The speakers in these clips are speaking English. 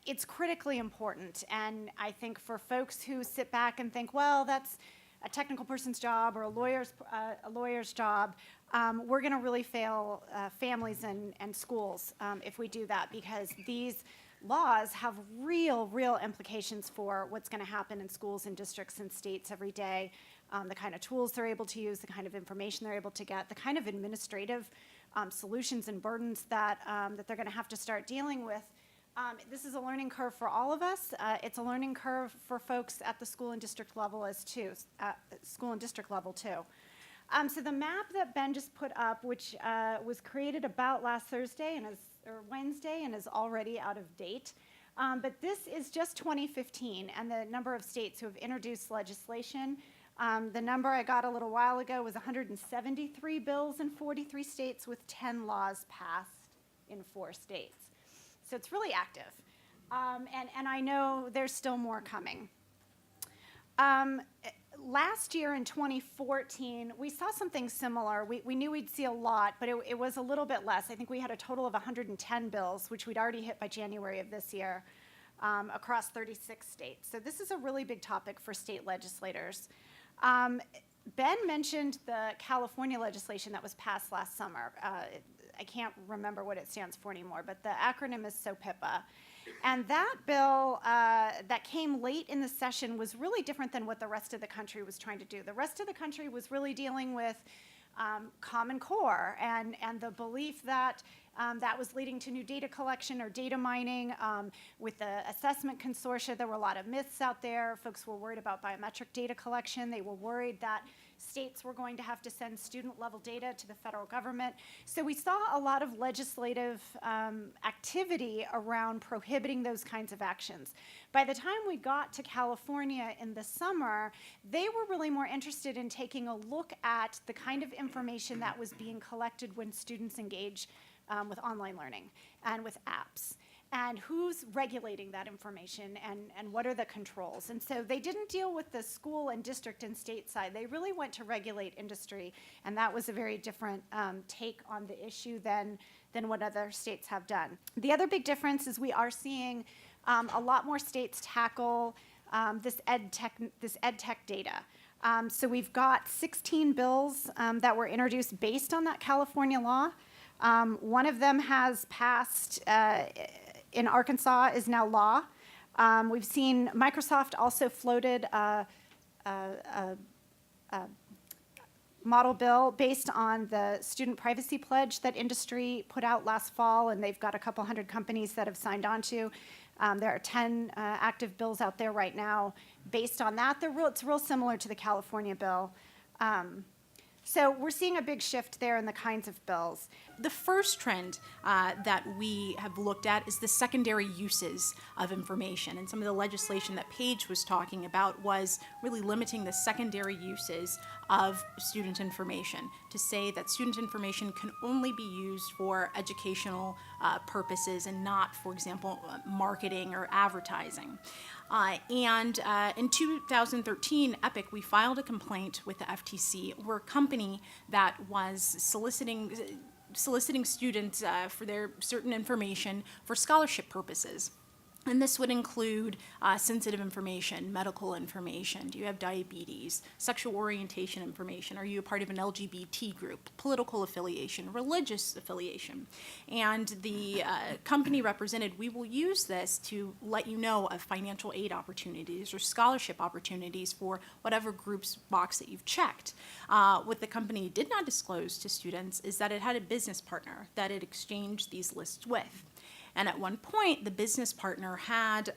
it's critically important. And I think for folks who sit back and think, well, that's a technical person's job or a lawyer's job, we're going to really fail families and schools if we do that, because these laws have real implications for what's going to happen in schools and districts and states every day, the kind of tools they're able to use, the kind of information they're able to get, the kind of administrative solutions and burdens that they're going to have to start dealing with. This is a learning curve for all of us. It's a learning curve for folks at the school and district level too. So the map that Ben just put up, which was created about last Thursday or Wednesday and is already out of date, but this is just 2015 and the number of states who have introduced legislation. The number I got a little while ago was 173 bills in 43 states with 10 laws passed in 4 states. So it's really active. And I know there's still more coming. Last year in 2014, we saw something similar. We knew we'd see a lot, but it was a little bit less. I think we had a total of 110 bills, which we'd already hit by January of this year, across 36 states. So this is a really big topic for state legislators. Ben mentioned the California legislation that was passed last summer. I can't remember what it stands for anymore, but the acronym is SOPIPA. And that bill that came late in the session was really different than what the rest of the country was trying to do. The rest of the country was really dealing with Common Core and the belief that that was leading to new data collection or data mining. With the assessment consortia, there were a lot of myths out there. Folks were worried about biometric data collection. They were worried that states were going to have to send student-level data to the federal government. So we saw a lot of legislative activity around prohibiting those kinds of actions. By the time we got to California in the summer, they were really more interested in taking a look at the kind of information that was being collected when students engage with online learning and with apps, and who's regulating that information and what are the controls. And so they didn't deal with the school and district and state side. They really went to regulate industry, and that was a very different take on the issue than what other states have done. The other big difference is we are seeing a lot more states tackle this ed tech data. So we've got 16 bills that were introduced based on that California law. One of them has passed in Arkansas, is now law. We've seen Microsoft also floated a model bill based on the student privacy pledge that industry put out last fall, and they've got a couple hundred companies that have signed on to. There are 10 active bills out there right now based on that. It's real similar to the California bill. So we're seeing a big shift there in the kinds of bills. The first trend that we have looked at is the secondary uses of information. And some of the legislation that Paige was talking about was really limiting the secondary uses of student information, to say that student information can only be used for educational purposes and not, for example, marketing or advertising. And in 2013, EPIC, we filed a complaint with the FTC. We're a company that was soliciting students for their certain information for scholarship purposes. And this would include sensitive information, medical information. Do you have diabetes? Sexual orientation information? Are you a part of an LGBT group? Political affiliation? Religious affiliation? And the company represented, we will use this to let you know of financial aid opportunities or scholarship opportunities for whatever group's box that you've checked. What the company did not disclose to students is that it had a business partner that it exchanged these lists with. And at one point, the business partner had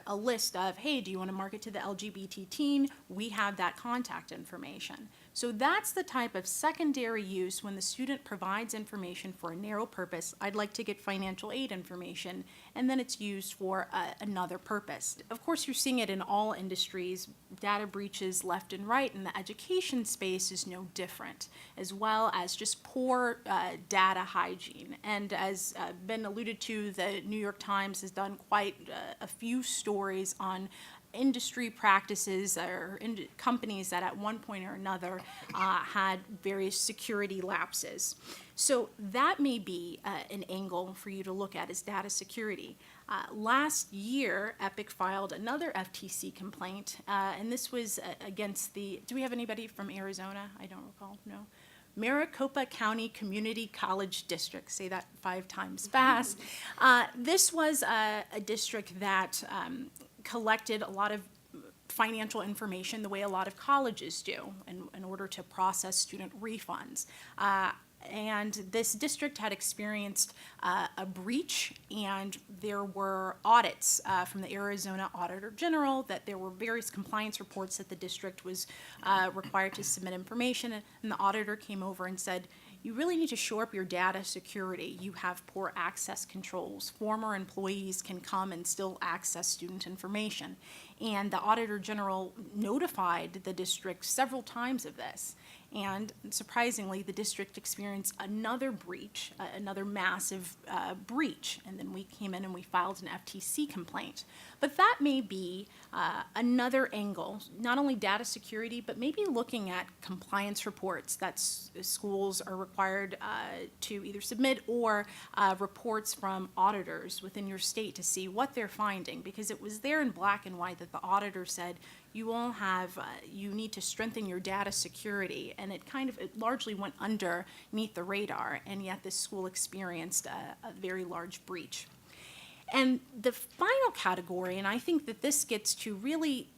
a list of, hey, do you want to market to the LGBT teen? We have that contact information. So that's the type of secondary use when the student provides information for a narrow purpose. I'd like to get financial aid information, and then it's used for another purpose. Of course, you're seeing it in all industries, data breaches left and right, and the education space is no different, as well as just poor data hygiene. And as been alluded to, the New York Times has done quite a few stories on industry practices or companies that at one point or another had various security lapses. So that may be an angle for you to look at is data security. Last year, Epic filed another FTC complaint, and this was against do we have anybody from Arizona? I don't recall, no. Maricopa County Community College District, say that 5 times fast. This was a district that collected a lot of financial information the way a lot of colleges do in order to process student refunds. And this district had experienced a breach, and there were audits from the Arizona Auditor General that there were various compliance reports that the district was required to submit information, and the auditor came over and said, you really need to shore up your data security. You have poor access controls. Former employees can come and still access student information. And the Auditor General notified the district several times of this. And surprisingly, the district experienced another breach, another massive breach. And then we came in and we filed an FTC complaint. But that may be another angle, not only data security, but maybe looking at compliance reports that schools are required to either submit or reports from auditors within your state to see what they're finding. Because it was there in black and white that the auditor said, you all have, you need to strengthen your data security. And it largely went underneath the radar, and yet this school experienced a very large breach. And the final category, and I think that this gets to really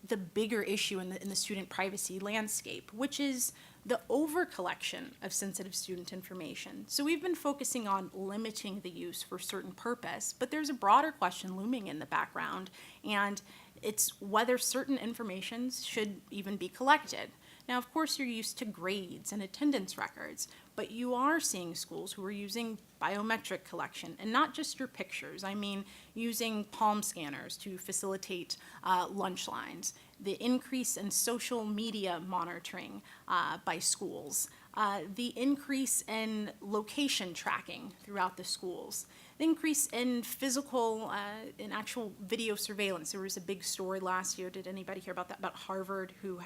the bigger issue in the student privacy landscape, which is the over-collection of sensitive student information. So we've been focusing on limiting the use for a certain purpose, but there's a broader question looming in the background, and it's whether certain information should even be collected. Now, of course, you're used to grades and attendance records, but you are seeing schools who are using biometric collection, and not just your pictures. I mean, using palm scanners to facilitate lunch lines, the increase in social media monitoring by schools, the increase in location tracking throughout the schools, the increase in physical, in actual video surveillance. There was a big story last year. Did anybody hear about that? About Harvard, the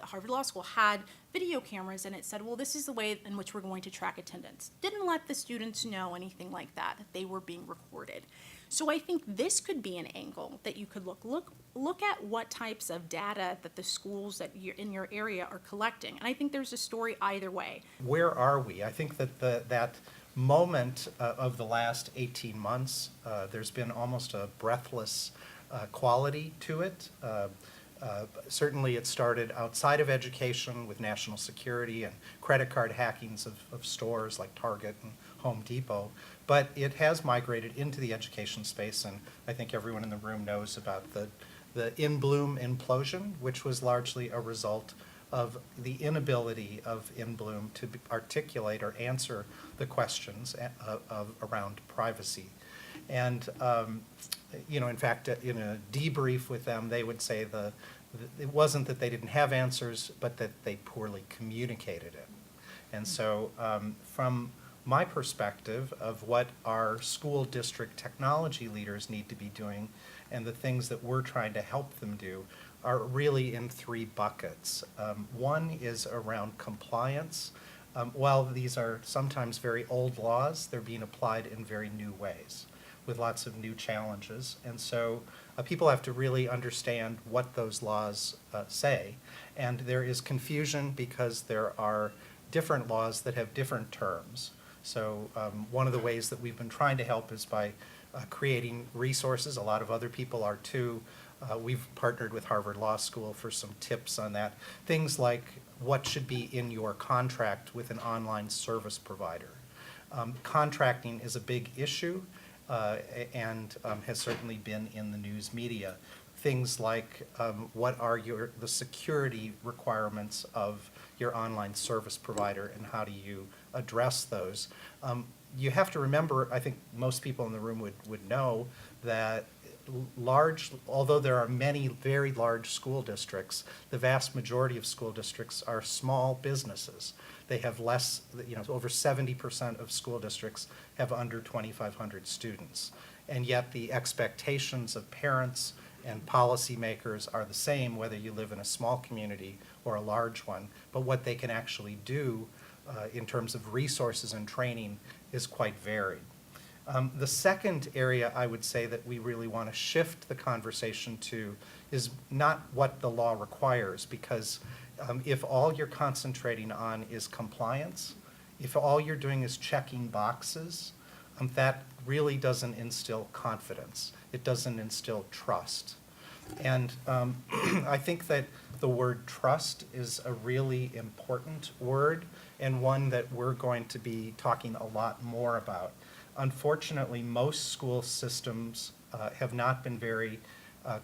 Harvard Law School had video cameras, and it said, well, this is the way in which we're going to track attendance. Didn't let the students know anything like that they were being recorded. So I think this could be an angle that you could look at what types of data that the schools that you're in your area are collecting. And I think there's a story either way. Where are we? I think that that moment of the last 18 months, there's been almost a breathless quality to it. Certainly it started outside of education with national security and credit card hackings of stores like Target and Home Depot, but it has migrated into the education space, and I think everyone in the room knows about the In-Bloom implosion, which was largely a result of the inability of In-Bloom to articulate or answer the questions around privacy. And in fact, in a debrief with them, they would say it wasn't that they didn't have answers, but that they poorly communicated it. And so from my perspective of what our school district technology leaders need to be doing and the things that we're trying to help them do are really in 3 buckets. One is around compliance. While these are sometimes very old laws, they're being applied in very new ways with lots of new challenges. And so people have to really understand what those laws say. And there is confusion because there are different laws that have different terms. So one of the ways that we've been trying to help is by creating resources. A lot of other people are too. We've partnered with Harvard Law School for some tips on that. Things like what should be in your contract with an online service provider. Contracting is a big issue and has certainly been in the news media. Things like what are the security requirements of your online service provider and how do you address those? You have to remember, I think most people in the room would know that although there are many very large school districts, the vast majority of school districts are small businesses. They have less, over 70% of school districts have under 2,500 students. And yet the expectations of parents and policymakers are the same whether you live in a small community or a large one, but what they can actually do in terms of resources and training is quite varied. The second area I would say that we really want to shift the conversation to is not what the law requires, because if all you're concentrating on is compliance, if all you're doing is checking boxes, that really doesn't instill confidence. It doesn't instill trust. And I think that the word trust is a really important word, and one that we're going to be talking a lot more about. Unfortunately, most school systems have not been very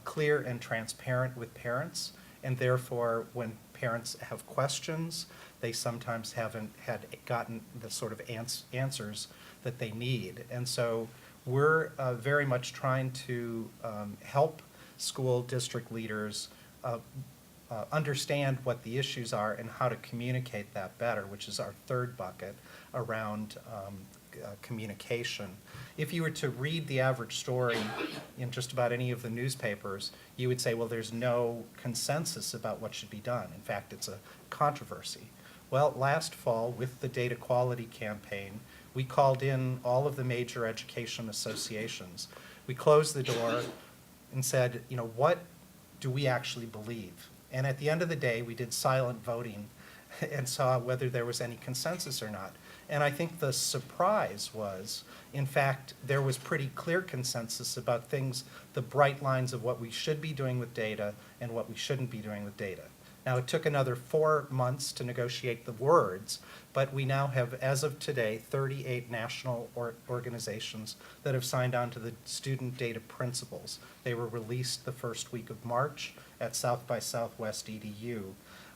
clear and transparent with parents, and therefore when parents have questions, they sometimes haven't gotten the sort of answers that they need. And so we're very much trying to help school district leaders understand what the issues are and how to communicate that better, which is our third bucket around communication. If you were to read the average story in just about any of the newspapers, you would say, well, there's no consensus about what should be done. In fact, it's a controversy. Well, last fall, with the data quality campaign, we called in all of the major education associations. We closed the door and said, you know, what do we actually believe? And at the end of the day, we did silent voting and saw whether there was any consensus or not. And I think the surprise was, in fact, there was pretty clear consensus about things, the bright lines of what we should be doing with data and what we shouldn't be doing with data. Now, it took another 4 months to negotiate the words, but we now have, as of today, 38 national organizations that have signed on to the student data principles. They were released the first week of March at South by Southwest EDU.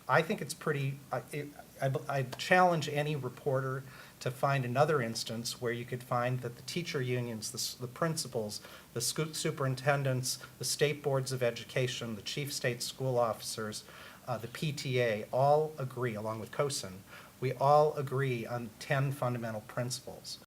I think it's pretty, I challenge any reporter to find another instance where you could find that the teacher unions, the principals, the superintendents, the state boards of education, the chief state school officers, the PTA all agree, along with CoSN, we all agree on 10 fundamental principles.